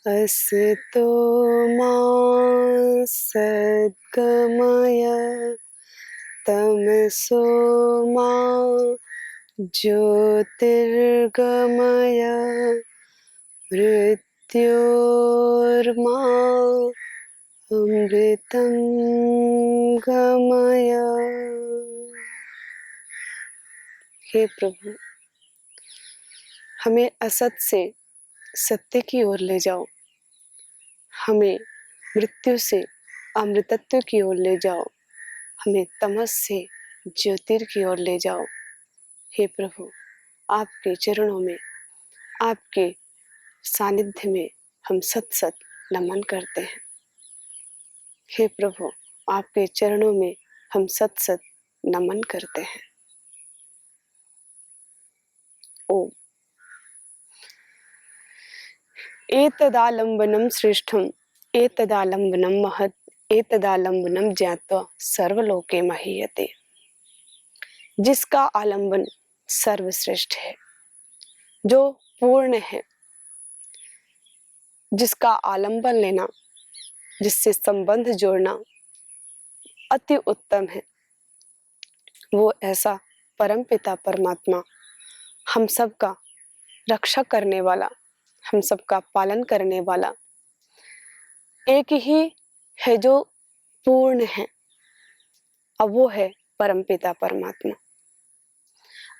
असतो मा सद्गमय तमसो मा ज्योतिर्गमय मृत्योर्मा अमृतं गमय। हे प्रभु, हमें असत से सत्य की ओर ले जाओ, हमें मृत्यु से अमृतत्व की ओर ले जाओ, हमें तमस से ज्योतिर की ओर ले जाओ। हे प्रभु, आपके चरणों में, आपके सानिध्य में हम सत सत नमन करते हैं। हे प्रभु, आपके चरणों में हम सत सत नमन करते हैं। ओम। एतदालंबनम श्रेष्ठम एतदालंबनम महत् एतदालंबनम ज्ञात्वा सर्वलोके महीयते। जिसका आलंबन सर्वश्रेष्ठ है, जो पूर्ण है, जिसका आलंबन लेना, जिससे संबंध जोड़ना अति उत्तम है, वो ऐसा परमपिता परमात्मा, हम सबका रक्षा करने वाला, हम सबका पालन करने वाला एक ही है जो पूर्ण है, अब वो है परमपिता परमात्मा।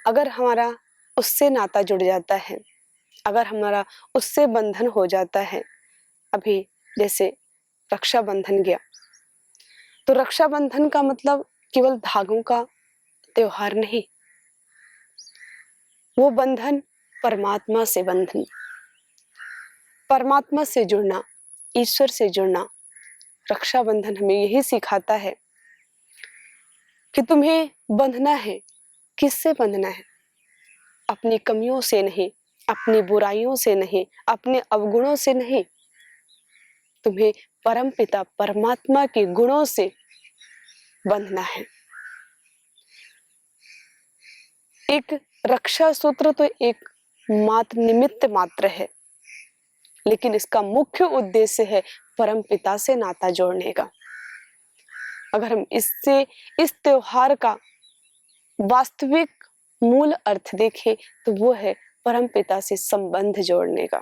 अगर हमारा उससे नाता जुड़ जाता है, अगर हमारा उससे बंधन हो जाता है, अभी जैसे रक्षाबंधन गया, तो रक्षाबंधन का मतलब केवल धागों का त्योहार नहीं, वो बंधन परमात्मा से बंधन, परमात्मा से जुड़ना, ईश्वर से जुड़ना। रक्षाबंधन हमें यही सिखाता है कि तुम्हें बंधना है। किससे बंधना है? अपनी कमियों से नहीं, अपनी बुराइयों से नहीं, अपने अवगुणों से नहीं, तुम्हें परमपिता परमात्मा के गुणों से बंधना है। एक रक्षा सूत्र तो एक मात्र निमित्त मात्र है, लेकिन इसका मुख्य उद्देश्य है परमपिता से नाता जोड़ने का। अगर हम इससे इस त्योहार का वास्तविक मूल अर्थ देखें तो वो है परमपिता से संबंध जोड़ने का।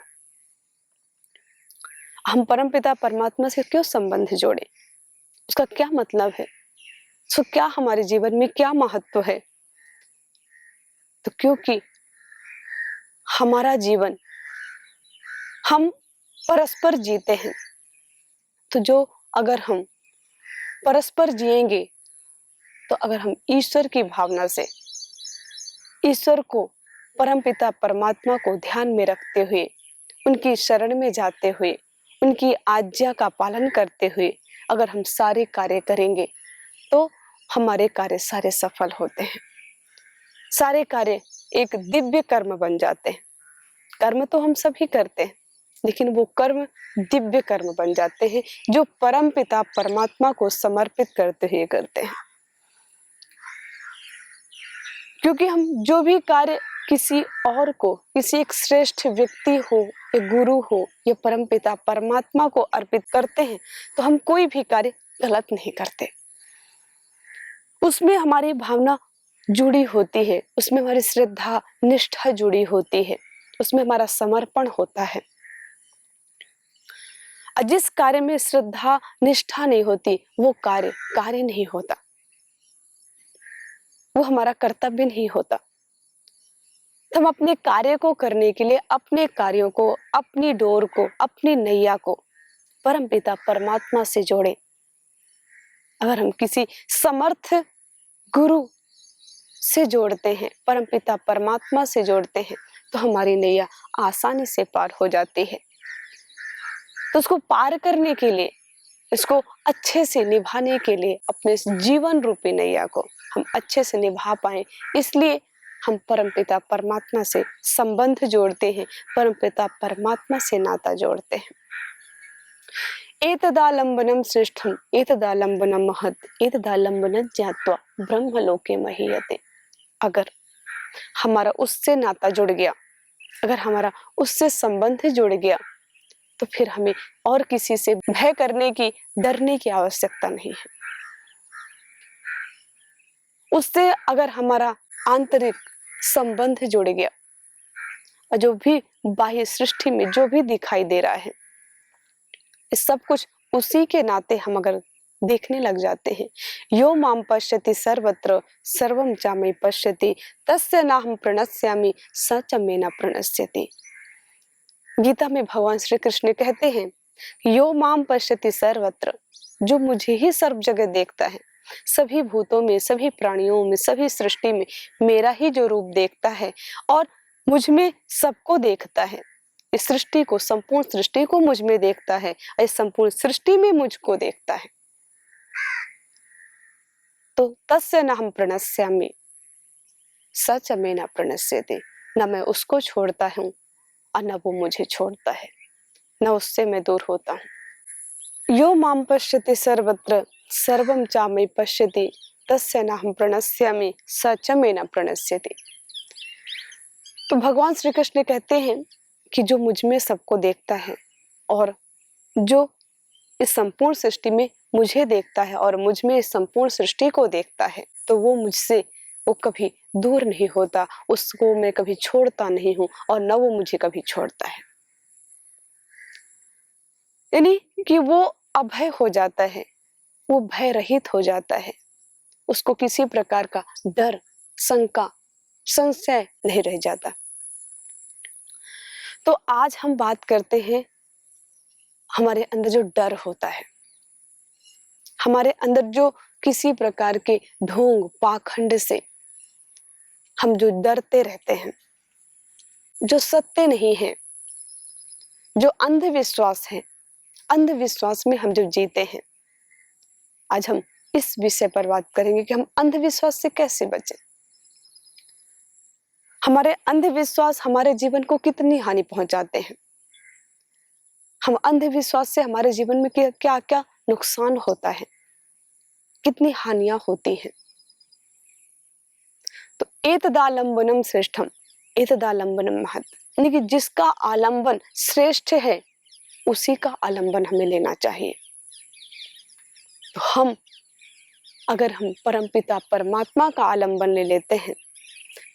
हम परमपिता परमात्मा से क्यों संबंध जोड़े? उसका क्या मतलब है? उसका क्या हमारे जीवन में क्या महत्व है? तो क्योंकि हमारा जीवन हम परस्पर जीते हैं, तो जो अगर हम परस्पर जिएंगे, तो अगर हम ईश्वर की भावना से, ईश्वर को, परमपिता परमात्मा को ध्यान में रखते हुए, उनकी शरण में जाते हुए, उनकी आज्ञा का पालन करते हुए अगर हम सारे कार्य करेंगे, तो हमारे कार्य सारे सफल होते हैं। सारे कार्य एक दिव्य कर्म बन जाते हैं। कर्म तो हम सभी करते हैं, लेकिन वो कर्म दिव्य कर्म बन जाते हैं जो परमपिता परमात्मा को समर्पित करते हुए करते हैं। क्योंकि हम जो भी कार्य किसी और को, किसी एक श्रेष्ठ व्यक्ति हो या गुरु हो या परमपिता परमात्मा को अर्पित करते हैं, तो हम कोई भी कार्य गलत नहीं करते। उसमें हमारी भावना जुड़ी होती है, उसमें हमारी श्रद्धा निष्ठा जुड़ी होती है, उसमें हमारा समर्पण होता है। जिस कार्य में श्रद्धा निष्ठा नहीं होती, वो कार्य नहीं होता, वो हमारा कर्तव्य नहीं होता। तो हम अपने कार्य को करने के लिए अपने कार्यों को, अपनी डोर को, अपनी नैया को परमपिता परमात्मा से जोड़े। अगर हम किसी समर्थ गुरु से जोड़ते हैं, परमपिता परमात्मा से जोड़ते हैं, तो हमारी नैया आसानी से पार हो जाती है। तो उसको पार करने के लिए, इसको अच्छे से निभाने के लिए, अपने जीवन रूपी नैया को हम अच्छे से निभा पाए, इसलिए हम परमपिता परमात्मा से संबंध जोड़ते हैं, परमपिता परमात्मा से नाता जोड़ते हैं। एतदालंबनम श्रेष्ठम एतदालंबनम महत् एतदालंबन ज्ञात्वा ब्रह्मलोके महीयते। अगर हमारा उससे नाता जुड़ गया, अगर हमारा उससे संबंध जुड़ गया, तो फिर हमें और किसी से भय करने की, डरने की आवश्यकता नहीं है। उससे अगर हमारा आंतरिक संबंध जुड़ गया, और जो भी बाह्य सृष्टि में जो भी दिखाई दे रहा है, इस सब कुछ उसी के नाते हम अगर देखने लग जाते हैं। यो माम पश्यति सर्वत्र सर्वम च मयि पश्यति तस्य नाहं प्रणश्यामि स च मे न प्रणश्यति। गीता में भगवान श्री कृष्ण कहते हैं, यो माम पश्यति सर्वत्र, जो मुझे ही सर्व जगह देखता है, सभी भूतों में, सभी प्राणियों में, सभी सृष्टि में मेरा ही जो रूप देखता है और मुझ में सबको देखता है। इस सृष्टि को, संपूर्ण सृष्टि को मुझ में देखता है, इस संपूर्ण सृष्टि में मुझको देखता है। तो तस्य न हम प्रणश्यामि स च मे न प्रणश्यति। न मैं उसको छोड़ता हूँ और न वो मुझे छोड़ता है, न उससे मैं दूर होता हूँ। यो माम पश्यति सर्वत्र सर्वम च मयि पश्यति तस्य न हम प्रणश्यामि स च मे न प्रणश्यति। तो भगवान श्री कृष्ण कहते हैं कि जो मुझ में सबको देखता है और जो इस संपूर्ण सृष्टि में मुझे देखता है और मुझ में इस संपूर्ण सृष्टि को देखता है, तो वो मुझसे, वो कभी दूर नहीं होता, उसको मैं कभी छोड़ता नहीं हूं और न वो मुझे कभी छोड़ता है। यानी कि वो अभय हो जाता है, वो भय रहित हो जाता है, उसको किसी प्रकार का डर, शंका, संशय नहीं रह जाता। तो आज हम बात करते हैं हमारे अंदर जो डर होता है, हमारे अंदर जो किसी प्रकार के ढोंग पाखंड से हम जो डरते रहते हैं, जो सत्य नहीं है, जो अंधविश्वास है, अंधविश्वास में हम जो जीते हैं। आज हम इस विषय पर बात करेंगे कि हम अंधविश्वास से कैसे बचें। हमारे अंधविश्वास हमारे जीवन को कितनी हानि पहुंचाते हैं, हम अंधविश्वास से हमारे जीवन में क्या क्या नुकसान होता है, कितनी हानियां होती हैं। तो एतदालंबनम श्रेष्ठम एतदालंबनम महत्, यानी कि जिसका आलंबन श्रेष्ठ है उसी का आलंबन हमें लेना चाहिए। तो हम अगर हम परमपिता परमात्मा का आलंबन ले लेते हैं,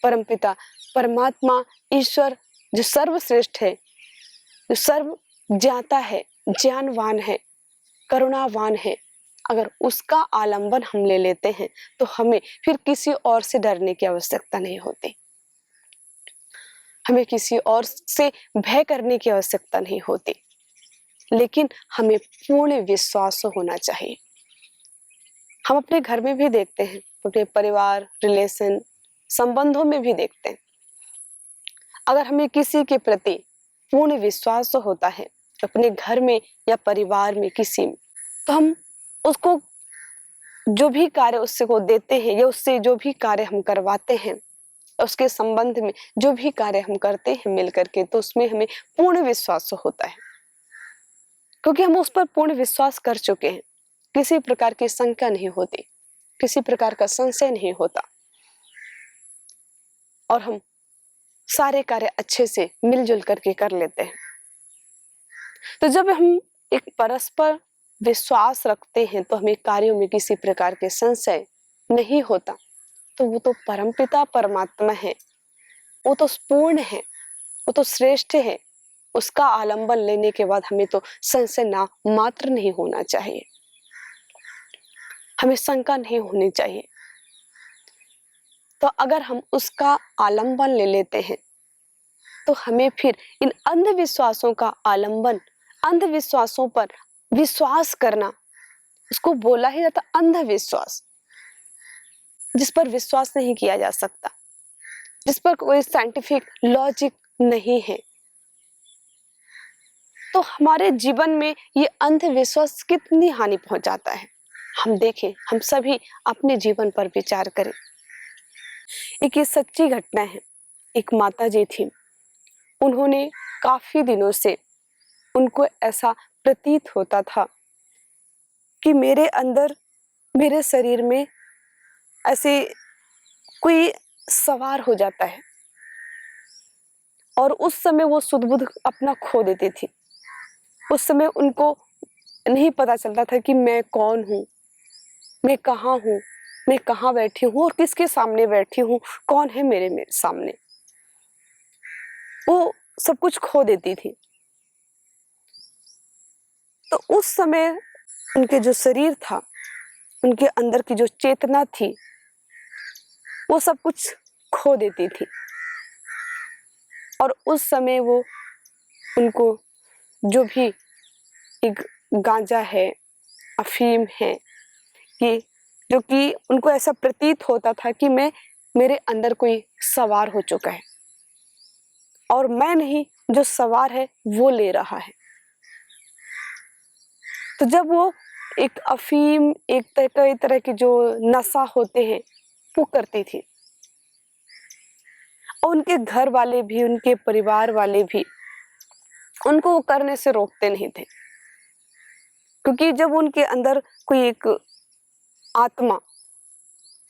परमपिता परमात्मा ईश्वर जो सर्वश्रेष्ठ है, जो सर्व ज्ञाता है, ज्ञानवान है, करुणावान है, अगर उसका आलंबन हम ले लेते हैं तो हमें फिर किसी और से डरने की आवश्यकता नहीं होती, हमें किसी और से भय करने की आवश्यकता नहीं होती, लेकिन हमें पूर्ण विश्वास होना चाहिए। हम अपने घर में भी देखते हैं, अपने परिवार, रिलेशन, संबंधों में भी देखते हैं। अगर हमें किसी के प्रति पूर्ण विश्वास होता है, अपने घर में या परिवार में किसी में, तो हम उसको जो भी कार्य उससे को देते हैं या उससे जो भी कार्य हम करवाते हैं, उसके संबंध में जो भी कार्य हम करते हैं मिल करके, तो उसमें हमें पूर्ण विश्वास होता है, क्योंकि हम उस पर पूर्ण विश्वास कर चुके हैं। किसी प्रकार की शंका नहीं होती, किसी प्रकार का संशय नहीं होता, और हम सारे कार्य अच्छे से मिलजुल करके कर लेते हैं। तो जब हम एक परस्पर विश्वास रखते हैं तो हमें कार्यों में किसी प्रकार के संशय नहीं होता। तो वो तो परमपिता परमात्मा है, वो तो पूर्ण है, वो तो श्रेष्ठ है, उसका आलंबन लेने के बाद हमें तो संशय ना मात्र नहीं होना चाहिए, हमें शंका नहीं होनी चाहिए। तो अगर हम उसका आलंबन ले लेते हैं तो हमें फिर इन अंधविश्वासों का आलंबन, अंधविश्वासों पर विश्वास करना, उसको बोला ही जाता अंधविश्वास, जिस पर विश्वास नहीं किया जा सकता, जिस पर कोई साइंटिफिक लॉजिक नहीं है। तो हमारे जीवन में ये अंधविश्वास कितनी हानि पहुंचाता है, हम देखें, हम सभी अपने जीवन पर विचार करें। एक ये सच्ची घटना है। एक माता जी थी, उन्होंने काफी दिनों से, उनको ऐसा प्रतीत होता था कि मेरे अंदर, मेरे शरीर में ऐसे कोई सवार हो जाता है और उस समय वो सुध-बुध अपना खो देती थी। उस समय उनको नहीं पता चलता था कि मैं कौन हूँ, मैं कहाँ हूँ, मैं कहाँ बैठी हूँ और किसके सामने बैठी हूँ, कौन है मेरे सामने। वो सब कुछ खो देती थी। तो उस समय उनके जो शरीर था, उनके अंदर की जो चेतना थी, वो सब कुछ खो देती थी और उस समय वो उनको जो भी एक गांजा है, अफीम है, कि जो कि उनको ऐसा प्रतीत होता था कि मेरे अंदर कोई सवार हो चुका है और मैं नहीं, जो सवार है वो ले रहा है। तो जब वो एक अफीम, एक कई तरह के जो नशा होते हैं वो करती थी और उनके घर वाले भी, उनके परिवार वाले भी उनको वो करने से रोकते नहीं थे, क्योंकि जब उनके अंदर कोई एक आत्मा,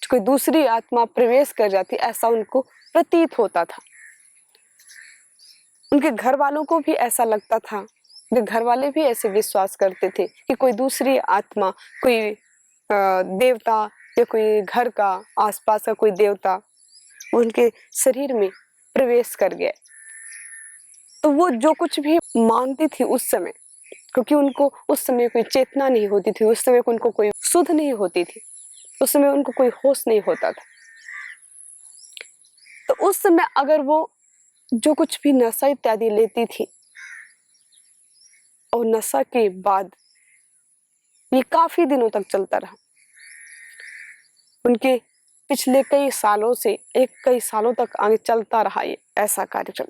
कोई दूसरी आत्मा प्रवेश कर जाती, ऐसा उनको प्रतीत होता था। उनके घर वालों को भी ऐसा लगता था, उनके घर वाले भी ऐसे विश्वास करते थे कि कोई दूसरी आत्मा, कोई देवता या कोई घर का आसपास का कोई देवता उनके शरीर में प्रवेश कर गया। तो वो जो कुछ भी मांगती थी उस समय, क्योंकि उनको उस समय कोई चेतना नहीं होती थी, उस समय उनको कोई सुध नहीं होती थी, उस समय उनको कोई होश नहीं होता था, तो उस समय अगर वो जो कुछ भी नशा इत्यादि लेती थी और नशा के बाद ये काफी दिनों तक चलता रहा। उनके पिछले कई सालों से कई सालों तक आगे चलता रहा ये ऐसा कार्यक्रम।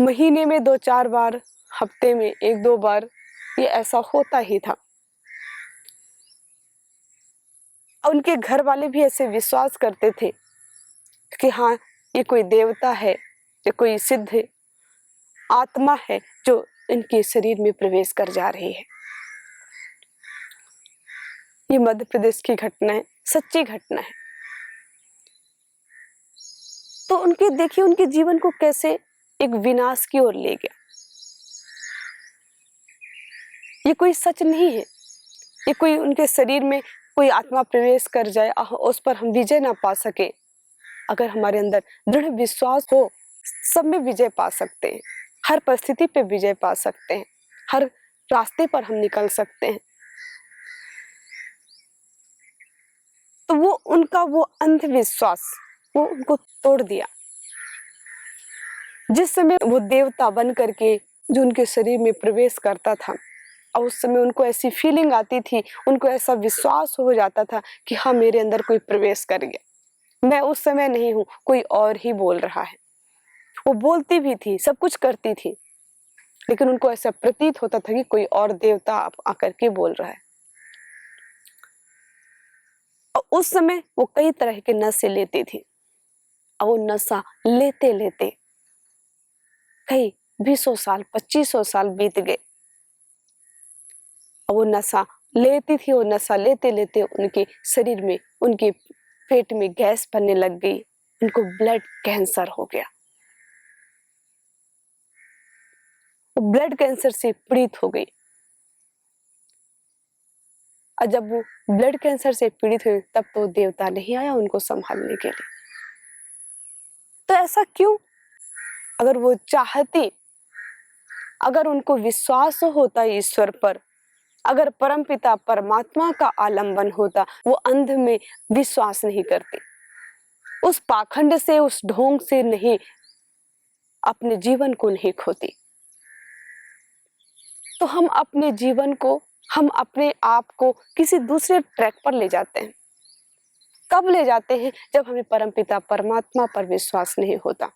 महीने में 2-4 बार, हफ्ते में 1-2 बार ये ऐसा होता ही था। और उनके घर वाले भी ऐसे विश्वास करते थे कि हाँ, ये कोई देवता है, ये कोई सिद्ध आत्मा है जो इनके शरीर में प्रवेश कर जा रही है। ये मध्य प्रदेश की घटना है, सच्ची घटना है। तो उनके देखिए, उनके जीवन को कैसे एक विनाश की ओर ले गया। ये कोई सच नहीं है, ये कोई उनके शरीर में कोई आत्मा प्रवेश कर जाए और उस पर हम विजय ना पा सके। अगर हमारे अंदर दृढ़ विश्वास हो, सब में विजय पा सकते हैं, हर परिस्थिति पे विजय पा सकते हैं, हर रास्ते पर हम निकल सकते हैं। तो वो उनका वो अंधविश्वास वो उनको तोड़ दिया। जिस समय वो देवता बन करके जो उनके शरीर में प्रवेश करता था और उस समय उनको ऐसी फीलिंग आती थी, उनको ऐसा विश्वास हो जाता था कि हाँ, मेरे अंदर कोई प्रवेश कर गया, मैं उस समय नहीं हूँ, कोई और ही बोल रहा है। वो बोलती भी थी, सब कुछ करती थी, लेकिन उनको ऐसा प्रतीत होता था कि कोई और देवता आकर के बोल रहा है। और उस समय वो कई तरह के नशे लेती थी और वो नशा लेते लेते कई 20 साल, 25 साल बीत गए और वो नशा लेती थी। वो नशा लेते लेते उनके शरीर में, उनके पेट में गैस बनने लग गई, उनको ब्लड कैंसर हो गया। वो ब्लड कैंसर से पीड़ित हो गई और जब वो ब्लड कैंसर से पीड़ित हुई तब तो देवता नहीं आया उनको संभालने के लिए। तो ऐसा क्यों? अगर वो चाहती, अगर उनको विश्वास होता ईश्वर पर, अगर परमपिता परमात्मा का आलंबन होता, वो अंध में विश्वास नहीं करती, उस पाखंड से, उस ढोंग से नहीं, अपने जीवन को नहीं खोती। तो हम अपने जीवन को, हम अपने आप को किसी दूसरे ट्रैक पर ले जाते हैं। कब ले जाते हैं? जब हमें परमपिता परमात्मा पर विश्वास नहीं होता,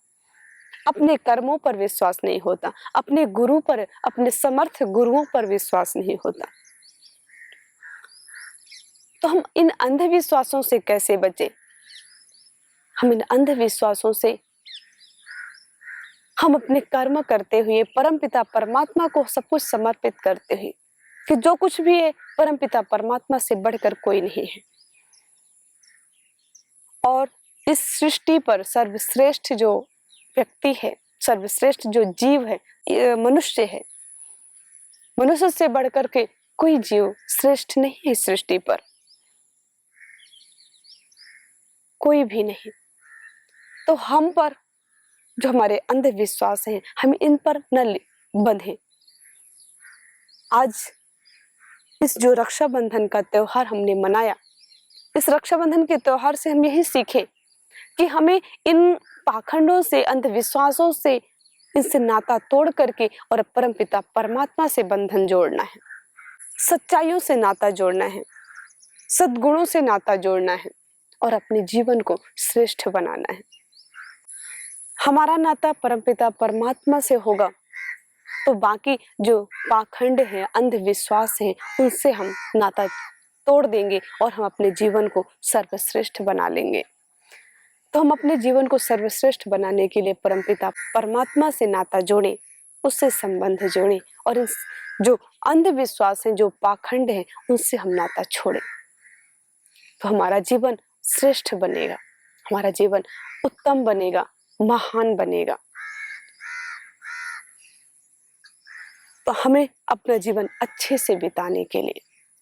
अपने कर्मों पर विश्वास नहीं होता, अपने गुरु पर, अपने समर्थ गुरुओं पर विश्वास नहीं होता। तो हम इन अंधविश्वासों से कैसे बचें? हम इन अंधविश्वासों से, हम अपने कर्म करते हुए, परमपिता परमात्मा को सब कुछ समर्पित करते हुए कि जो कुछ भी है परमपिता परमात्मा से बढ़कर कोई नहीं है। और इस सृष्टि पर सर्वश्रेष्ठ जो व्यक्ति है, सर्वश्रेष्ठ जो जीव है, मनुष्य है। मनुष्य से बढ़कर के कोई जीव श्रेष्ठ नहीं है इस सृष्टि पर, कोई भी नहीं। तो हम पर जो हमारे अंधविश्वास हैं, हम इन पर न बंधे। आज इस जो रक्षाबंधन का त्योहार हमने मनाया, इस रक्षाबंधन के त्योहार से हम यही सीखे कि हमें इन पाखंडों से, अंधविश्वासों से, इनसे नाता तोड़ करके और परमपिता परमात्मा से बंधन जोड़ना है, सच्चाइयों से नाता जोड़ना है, सद्गुणों से नाता जोड़ना है और अपने जीवन को श्रेष्ठ बनाना है। हमारा नाता परमपिता परमात्मा से होगा तो बाकी जो पाखंड है, अंधविश्वास है, उनसे हम नाता तोड़ देंगे और हम अपने जीवन को सर्वश्रेष्ठ बना लेंगे। तो हम अपने जीवन को सर्वश्रेष्ठ बनाने के लिए परमपिता परमात्मा से नाता जोड़ें, उससे संबंध जोड़ें और इस जो अंधविश्वास है, जो पाखंड है, उनसे हम नाता छोड़ें। तो हमारा जीवन श्रेष्ठ बनेगा, हमारा जीवन उत्तम बनेगा, महान बनेगा। तो हमें अपना जीवन अच्छे से बिताने के लिए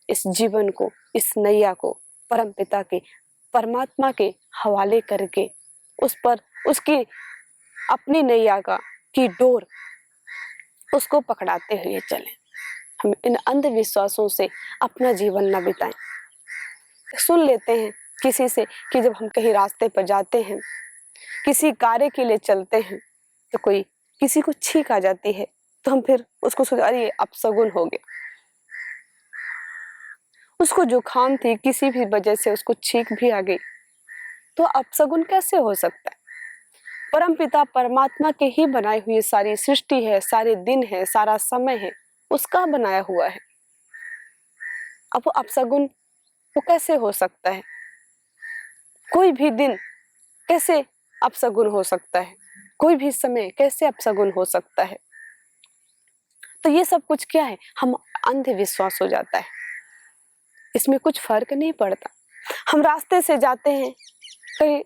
इस जीवन को, इस नैया को परमपिता के, परमात्मा के हवाले करके उस पर उसकी अपनी नैया की डोर उसको पकड़ाते हुए चलें। हम इन अंधविश्वासों से अपना जीवन न बिताएं। सुन लेते हैं किसी से कि जब हम कहीं रास्ते पर जाते हैं, किसी कार्य के लिए चलते हैं, तो कोई किसी को छींक आ जाती है तो हम फिर उसको सोच, अरे अपशगुन हो गया। उसको जुकाम थी, किसी भी वजह से उसको छींक भी आ गई, तो अपशगुन कैसे हो सकता है? परमपिता परमात्मा के ही बनाई हुई सारी सृष्टि है, सारे दिन है, सारा समय है, उसका बनाया हुआ है। अब वो अपशगुन वो कैसे हो सकता है? कोई भी दिन कैसे अपशगुन हो सकता है? कोई भी समय कैसे अपशगुन हो सकता है? तो ये सब कुछ क्या है? हम अंधविश्वास हो जाता है, इसमें कुछ फर्क नहीं पड़ता। हम रास्ते से जाते हैं, कई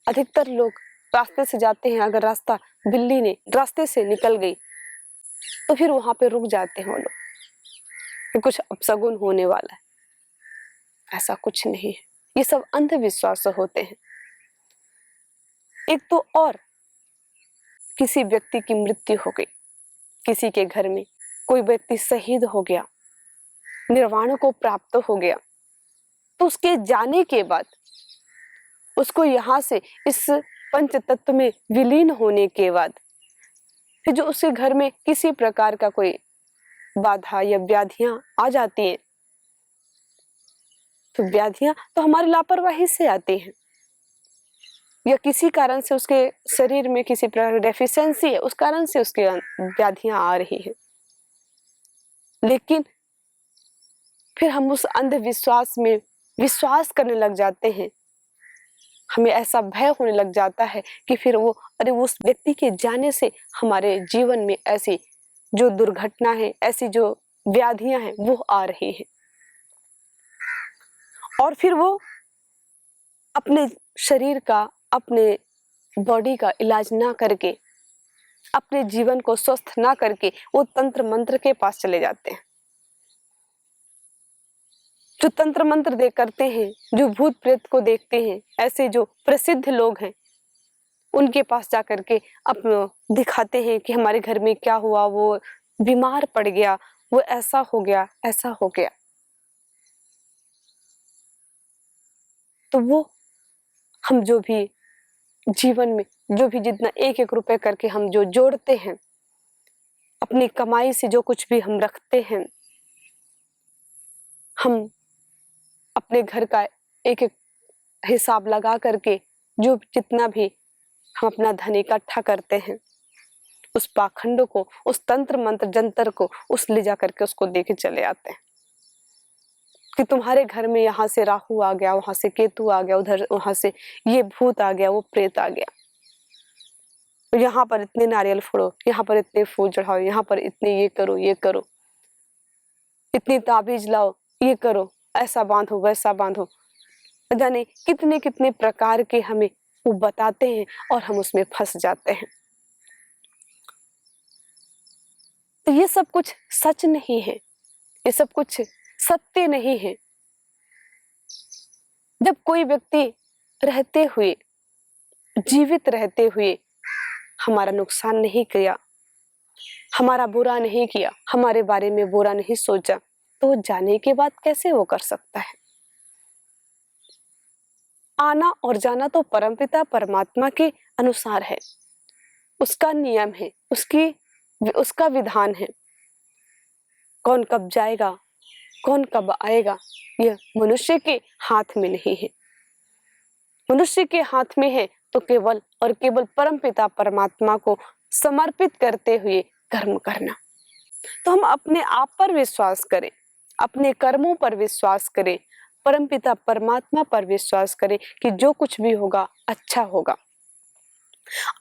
अधिकतर लोग रास्ते से जाते हैं, अगर रास्ता बिल्ली ने रास्ते से निकल गई तो फिर वहां पे रुक जाते हैं वो लोग कि कुछ अपशगुन होने वाला है। ऐसा कुछ नहीं है, ये सब अंधविश्वास होते हैं। एक तो और किसी व्यक्ति की मृत्यु हो गई, किसी के घर में कोई व्यक्ति शहीद हो गया, निर्वाण को प्राप्त हो गया, तो उसके जाने के बाद उसको यहाँ से इस पंच तत्व में विलीन होने के बाद फिर जो उसके घर में किसी प्रकार का कोई बाधा या व्याधियां आ जाती हैं, तो व्याधियां तो हमारी लापरवाही से आती हैं या किसी कारण से उसके शरीर में किसी प्रकार की डेफिशिएंसी है, उस कारण से उसकी व्याधियां आ रही हैं। लेकिन फिर हम उस अंधविश्वास में विश्वास करने लग जाते हैं, हमें ऐसा भय होने लग जाता है कि फिर वो, अरे उस व्यक्ति के जाने से हमारे जीवन में ऐसी जो दुर्घटना है, ऐसी जो व्याधियां हैं वो आ रही हैं, और फिर वो अपने शरीर का, अपने बॉडी का इलाज ना करके, अपने जीवन को स्वस्थ ना करके वो तंत्र मंत्र के पास चले जाते हैं। जो तंत्र मंत्र देख करते हैं, जो भूत प्रेत को देखते हैं, ऐसे जो प्रसिद्ध लोग हैं उनके पास जाकर के अपना दिखाते हैं कि हमारे घर में क्या हुआ, वो बीमार पड़ गया, वो ऐसा हो गया, ऐसा हो गया। तो वो हम जो भी जीवन में जो भी जितना एक एक रुपए करके हम जो जोड़ते हैं, अपनी कमाई से जो कुछ भी हम रखते हैं, हम अपने घर का एक एक हिसाब लगा करके जो जितना भी हम अपना धन इकट्ठा करते हैं, उस पाखंड को, उस तंत्र मंत्र जंतर को उस ले जा करके उसको देके चले आते हैं कि तुम्हारे घर में यहाँ से राहु आ गया, वहां से केतु आ गया, उधर वहां से ये भूत आ गया, वो प्रेत आ गया, यहाँ पर इतने नारियल फोड़ो, यहाँ पर इतने फूल चढ़ाओ, यहाँ पर इतने ये करो, ये करो। इतनी ताबीज लाओ, ये करो, ऐसा बांधो, वैसा बांधो, जाने कितने कितने प्रकार के हमें वो बताते हैं और हम उसमें फंस जाते हैं। तो ये सब कुछ सच नहीं है, ये सब कुछ सत्य नहीं है। जब कोई व्यक्ति रहते हुए, जीवित रहते हुए हमारा नुकसान नहीं किया, हमारा बुरा नहीं किया, हमारे बारे में बुरा नहीं सोचा, तो जाने के बाद कैसे वो कर सकता है? आना और जाना तो परमपिता परमात्मा के अनुसार है, उसका नियम है, उसका विधान है। कौन कब जाएगा, कौन कब आएगा, यह मनुष्य के हाथ में नहीं है। मनुष्य के हाथ में है तो केवल और केवल परमपिता परमात्मा को समर्पित करते हुए कर्म करना। तो हम अपने आप पर विश्वास करें, अपने कर्मों पर विश्वास करें, परमपिता परमात्मा पर विश्वास करें कि जो कुछ भी होगा अच्छा होगा।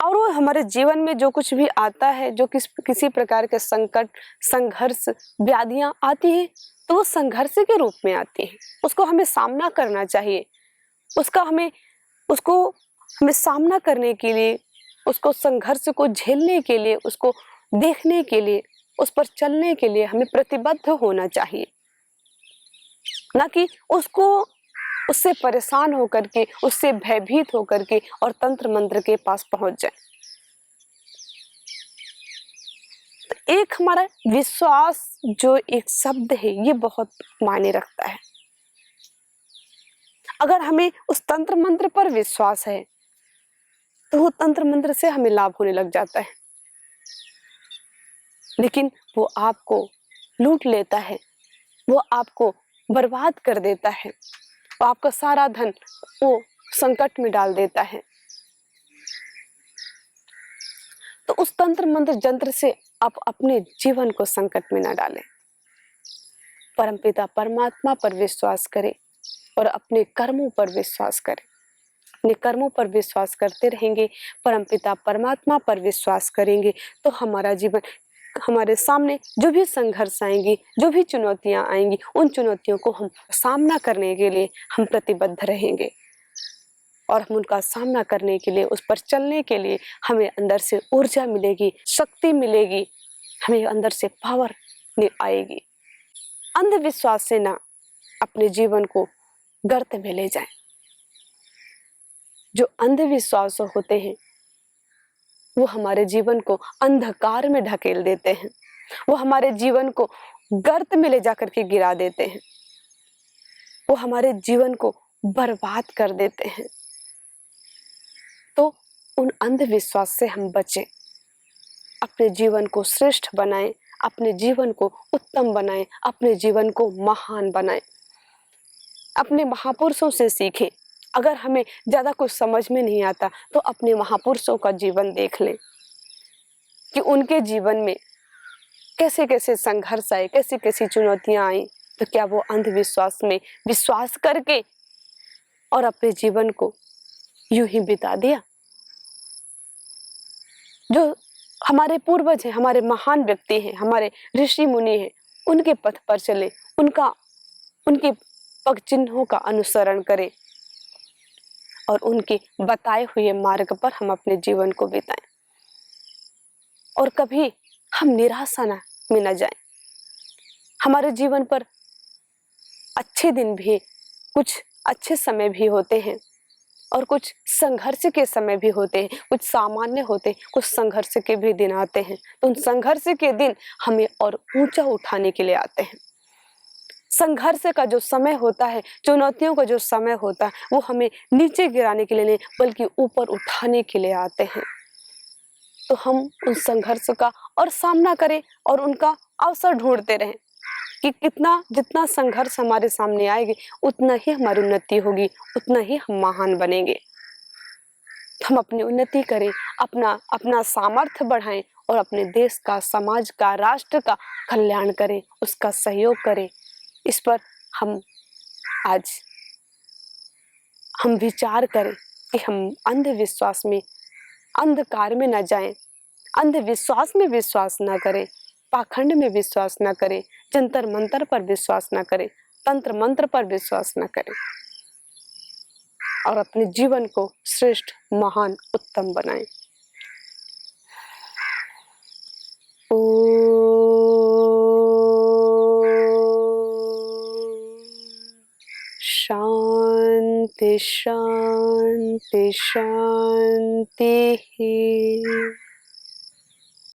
और वो हमारे जीवन में जो कुछ भी आता है, जो किसी प्रकार के संकट, संघर्ष, व्याधियां आती हैं, तो वो संघर्ष के रूप में आती है। उसको हमें सामना करना चाहिए। उसको हमें सामना करने के लिए, उसको संघर्ष को झेलने के लिए, उसको देखने के लिए, उस पर चलने के लिए हमें प्रतिबद्ध होना चाहिए, ना कि उससे परेशान होकर के, उससे भयभीत होकर के और तंत्र मंत्र के पास पहुंच जाए। तो एक हमारा विश्वास जो एक शब्द है, ये बहुत मायने रखता है। अगर हमें उस तंत्र मंत्र पर विश्वास है तो वो तंत्र मंत्र से हमें लाभ होने लग जाता है, लेकिन वो आपको लूट लेता है, वो आपको बर्बाद कर देता है, वो आपका सारा धन वो संकट में डाल देता है। तो उस तंत्र मंत्र जंत्र से आप अपने जीवन को संकट में न डालें। परमपिता परमात्मा पर विश्वास करें और अपने कर्मों पर विश्वास करें। अपने कर्मों पर विश्वास करते रहेंगे, परमपिता परमात्मा पर विश्वास करेंगे, तो हमारा जीवन, हमारे सामने जो भी संघर्ष आएंगी, जो भी चुनौतियां आएंगी, उन चुनौतियों को हम सामना करने के लिए हम प्रतिबद्ध रहेंगे और हम उनका सामना करने के लिए, उस पर चलने के लिए हमें अंदर से ऊर्जा मिलेगी, शक्ति मिलेगी, हमें अंदर से पावर आएगी। अंधविश्वास से ना अपने जीवन को गर्त में ले जाएं। जो अंधविश्वास होते हैं वो हमारे जीवन को अंधकार में ढकेल देते हैं, वो हमारे जीवन को गर्त में ले जाकर के गिरा देते हैं, वो हमारे जीवन को बर्बाद कर देते हैं। तो उन अंधविश्वास से हम बचें, अपने जीवन को श्रेष्ठ बनाएं, अपने जीवन को उत्तम बनाएं, अपने जीवन को महान बनाएं, अपने महापुरुषों से सीखें। अगर हमें ज्यादा कुछ समझ में नहीं आता तो अपने महापुरुषों का जीवन देख लें कि उनके जीवन में कैसे कैसे संघर्ष आए, कैसी कैसी चुनौतियां आई, तो क्या वो अंधविश्वास में विश्वास करके और अपने जीवन को यूं ही बिता दिया? जो हमारे पूर्वज हैं, हमारे महान व्यक्ति हैं, हमारे ऋषि मुनि हैं, उनके पथ पर चले, उनके पग चिन्हों का अनुसरण करें और उनके बताए हुए मार्ग पर हम अपने जीवन को बिताएं और कभी हम निराशा में न जाएं। हमारे जीवन पर अच्छे दिन भी, कुछ अच्छे समय भी होते हैं और कुछ संघर्ष के समय भी होते हैं, कुछ सामान्य होते हैं, कुछ संघर्ष के भी दिन आते हैं। तो उन संघर्ष के दिन हमें और ऊंचा उठाने के लिए आते हैं। संघर्ष का जो समय होता है, चुनौतियों का जो समय होता है, वो हमें नीचे गिराने के लिए नहीं बल्कि ऊपर उठाने के लिए आते हैं। तो हम उन संघर्ष का और सामना करें और उनका अवसर ढूंढते रहें कि जितना संघर्ष हमारे सामने आएगी उतना ही हमारी उन्नति होगी, उतना ही हम महान बनेंगे। हम अपनी उन्नति करें, अपना सामर्थ्य बढ़ाएं और अपने देश का, समाज का, राष्ट्र का कल्याण करें, उसका सहयोग करें। इस पर आज हम विचार करें कि हम अंधविश्वास में, अंधकार में न जाएं, अंधविश्वास में विश्वास न करें, पाखंड में विश्वास न करें, जंतर मंतर पर विश्वास न करें, तंत्र मंत्र पर विश्वास न करें और अपने जीवन को श्रेष्ठ, महान, उत्तम बनाएं। शांति शांति शांति।